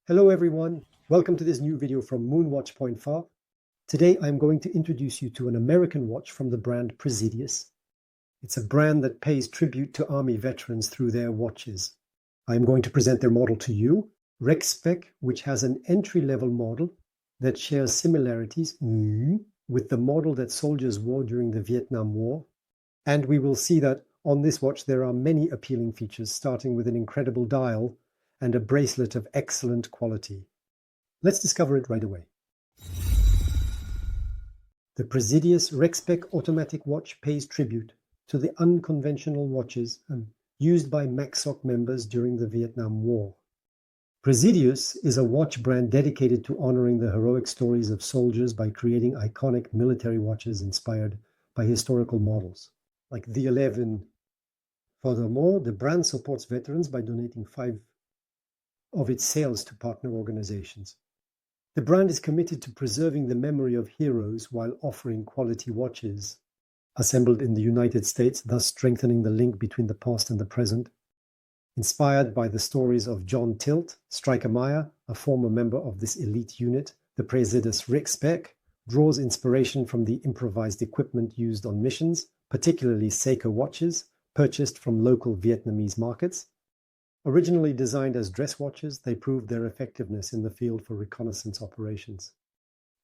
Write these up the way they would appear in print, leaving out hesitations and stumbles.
Hello everyone, welcome to this new video from MoonWatch.fr. Today I'm going to introduce you to an American watch from the brand Praesidus. It's a brand that pays tribute to Army veterans through their watches. I'm going to present their model to you, Rec Spec, which has an entry-level model that shares similarities with the model that soldiers wore during the Vietnam War. And we will see that on this watch there are many appealing features, starting with an incredible dial and a bracelet of excellent quality. Let's discover it right away. The Praesidus Rec Spec automatic watch pays tribute to the unconventional watches used by MACV-SOG members during the Vietnam War. Praesidus is a watch brand dedicated to honoring the heroic stories of soldiers by creating iconic military watches inspired by historical models, like the 11. Furthermore, the brand supports veterans by donating 5% of its sales to partner organizations. The brand is committed to preserving the memory of heroes while offering quality watches assembled in the United States, thus strengthening the link between the past and the present. Inspired by the stories of John Tilt, Stryker Meyer, a former member of this elite unit, the Praesidus Rec Spec draws inspiration from the improvised equipment used on missions, particularly Seiko watches, purchased from local Vietnamese markets. Originally designed as dress watches, they proved their effectiveness in the field for reconnaissance operations.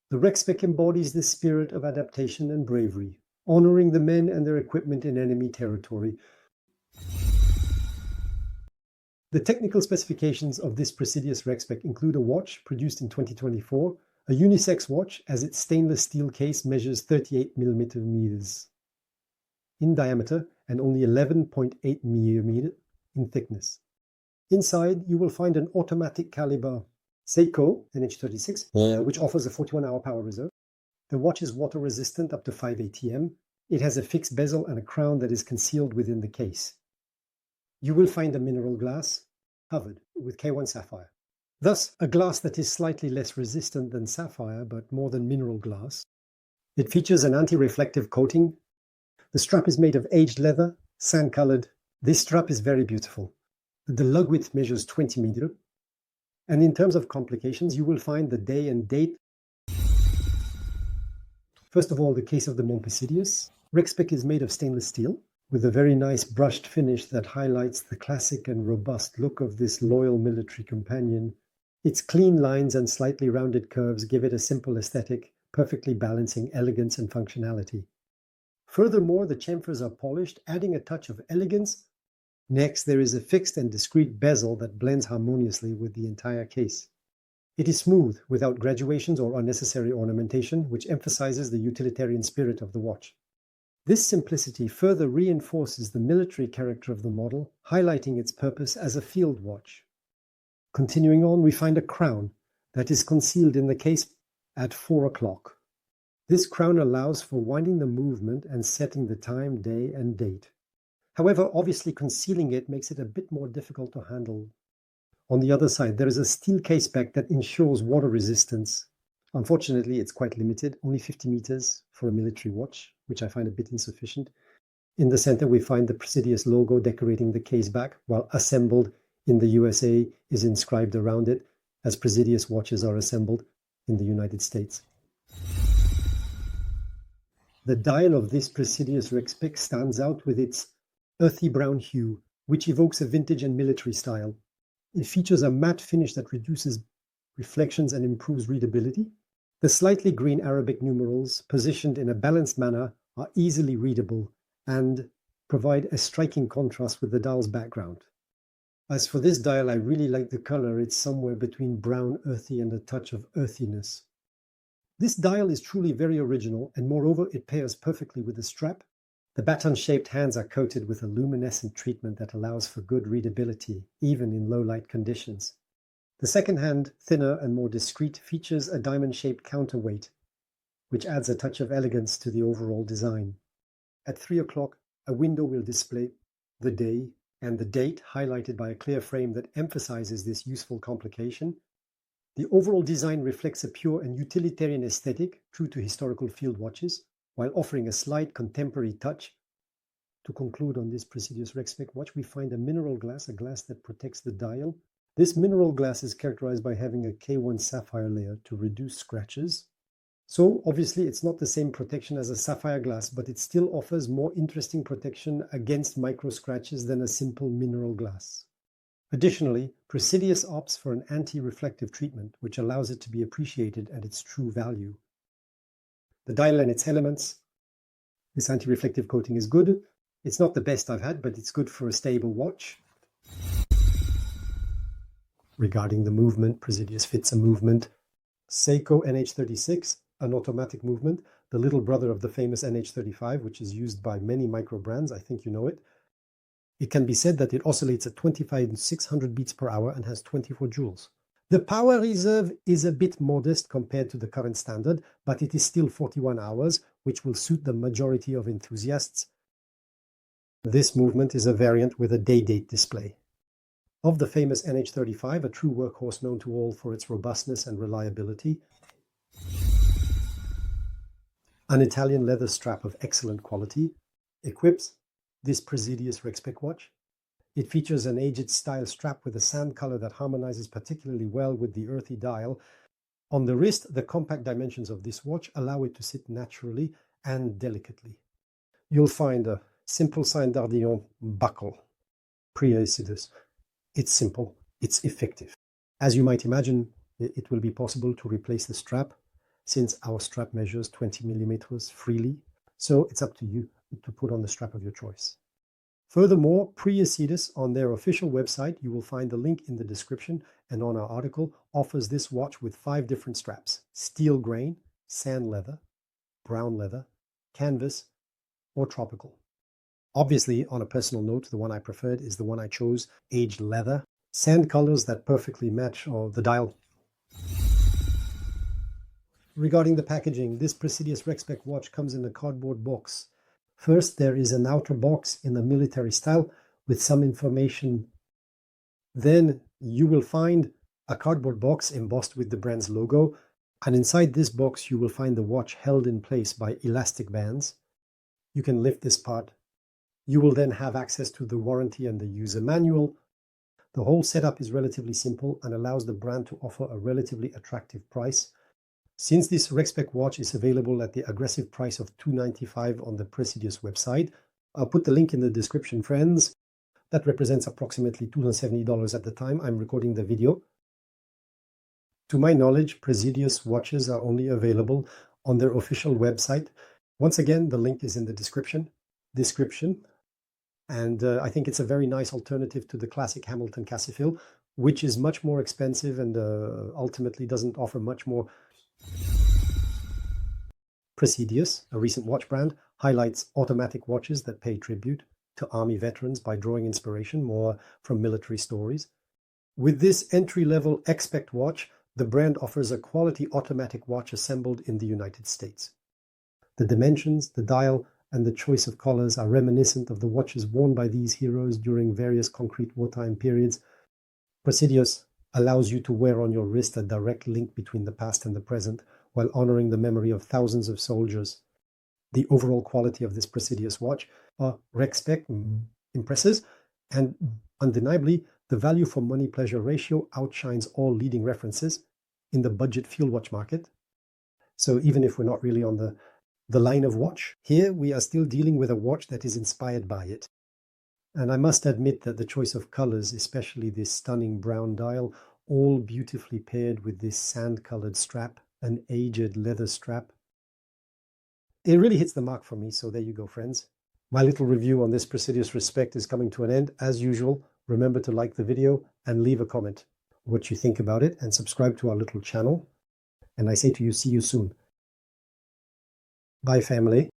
The Rec Spec embodies the spirit of adaptation and bravery, honoring the men and their equipment in enemy territory. The technical specifications of this Praesidus Rec Spec include a watch produced in 2024, a unisex watch as its stainless steel case measures 38 millimeters in diameter and only 11.8 millimeters in thickness. Inside, you will find an automatic caliber Seiko NH36, which offers a 41-hour power reserve. The watch is water resistant up to 5 ATM. It has a fixed bezel and a crown that is concealed within the case. You will find a mineral glass covered with K1 sapphire. Thus, a glass that is slightly less resistant than sapphire, but more than mineral glass. It features an anti-reflective coating. The strap is made of aged leather, sand-colored. This strap is very beautiful. The lug width measures 20 meters. And in terms of complications, you will find the day and date. First of all, the case of the Praesidus. Rec Spec is made of stainless steel, with a very nice brushed finish that highlights the classic and robust look of this loyal military companion. Its clean lines and slightly rounded curves give it a simple aesthetic, perfectly balancing elegance and functionality. Furthermore, the chamfers are polished, adding a touch of elegance. Next, there is a fixed and discrete bezel that blends harmoniously with the entire case. It is smooth, without graduations or unnecessary ornamentation, which emphasizes the utilitarian spirit of the watch. This simplicity further reinforces the military character of the model, highlighting its purpose as a field watch. Continuing on, we find a crown that is concealed in the case at 4 o'clock. This crown allows for winding the movement and setting the time, day, and date. However, obviously concealing it makes it a bit more difficult to handle. On the other side, there is a steel case back that ensures water resistance. Unfortunately, it's quite limited, only 50 meters for a military watch, which I find a bit insufficient. In the center, we find the Praesidus logo decorating the case back, while assembled in the USA is inscribed around it, as Praesidus watches are assembled in the United States. The dial of this Praesidus Rec Spec stands out with its earthy brown hue, which evokes a vintage and military style. It features a matte finish that reduces reflections and improves readability. The slightly green Arabic numerals, positioned in a balanced manner, are easily readable and provide a striking contrast with the dial's background. As for this dial, I really like the color. It's somewhere between brown, earthy, and a touch of earthiness. This dial is truly very original, and moreover, it pairs perfectly with the strap. The baton-shaped hands are coated with a luminescent treatment that allows for good readability, even in low-light conditions. The second hand, thinner and more discreet, features a diamond-shaped counterweight, which adds a touch of elegance to the overall design. At 3 o'clock, a window will display the day and the date, highlighted by a clear frame that emphasizes this useful complication. The overall design reflects a pure and utilitarian aesthetic, true to historical field watches, while offering a slight contemporary touch. To conclude on this Praesidus Rec Spec watch, we find a mineral glass, a glass that protects the dial, This mineral glass is characterized by having a K1 sapphire layer to reduce scratches. So obviously it's not the same protection as a sapphire glass, but it still offers more interesting protection against micro scratches than a simple mineral glass. Additionally, Praesidus opts for an anti-reflective treatment, which allows it to be appreciated at its true value. The dial and its elements. This anti-reflective coating is good. It's not the best I've had, but it's good for a stable watch. Regarding the movement, Praesidus fits a movement. Seiko NH36, an automatic movement, the little brother of the famous NH35, which is used by many micro brands. I think you know it. It can be said that it oscillates at 25,600 beats per hour and has 24 joules. The power reserve is a bit modest compared to the current standard, but it is still 41 hours, which will suit the majority of enthusiasts. This movement is a variant with a day-date display. Of the famous NH35, a true workhorse known to all for its robustness and reliability, an Italian leather strap of excellent quality equips this Praesidus Rec Spec watch. It features an aged style strap with a sand color that harmonizes particularly well with the earthy dial. On the wrist, the compact dimensions of this watch allow it to sit naturally and delicately. You'll find a simple Saint d'Ardillon buckle, Praesidus. It's simple, it's effective. As you might imagine, it will be possible to replace the strap since our strap measures 20 millimeters freely. So it's up to you to put on the strap of your choice. Furthermore, Praesidus on their official website, you will find the link in the description, and on our article, offers this watch with 5 different straps: steel grain, sand leather, brown leather, canvas, or tropical. Obviously, on a personal note, the one I preferred is the one I chose, aged leather, sand colors that perfectly match the dial. Regarding the packaging, this Praesidus Rec Spec watch comes in a cardboard box. First, there is an outer box in the military style with some information. Then you will find a cardboard box embossed with the brand's logo, and inside this box you will find the watch held in place by elastic bands. You can lift this part. You will then have access to the warranty and the user manual. The whole setup is relatively simple and allows the brand to offer a relatively attractive price. Since this Rec Spec watch is available at the aggressive price of $295 on the Praesidus website, I'll put the link in the description, friends. That represents approximately $270 at the time I'm recording the video. To my knowledge, Praesidus watches are only available on their official website. Once again, the link is in the description. And I think it's a very nice alternative to the classic Hamilton Cassifil, which is much more expensive and ultimately doesn't offer much more. Praesidus, a recent watch brand, highlights automatic watches that pay tribute to Army veterans by drawing inspiration more from military stories. With this entry-level Expect watch, the brand offers a quality automatic watch assembled in the United States. The dimensions, the dial, and the choice of colors are reminiscent of the watches worn by these heroes during various concrete wartime periods. Praesidus allows you to wear on your wrist a direct link between the past and the present, while honoring the memory of thousands of soldiers. The overall quality of this Praesidus watch, Rec Spec, impresses, and undeniably, the value for money pleasure ratio outshines all leading references in the budget field watch market. So even if we're not really on the line of watch, here we are still dealing with a watch that is inspired by it. And I must admit that the choice of colors, especially this stunning brown dial, all beautifully paired with this sand-colored strap, an aged leather strap. It really hits the mark for me, so there you go, friends. My little review on this Praesidus Rec Spec is coming to an end. As usual, remember to like the video and leave a comment what you think about it, and subscribe to our little channel. And I say to you, see you soon. Bye, family.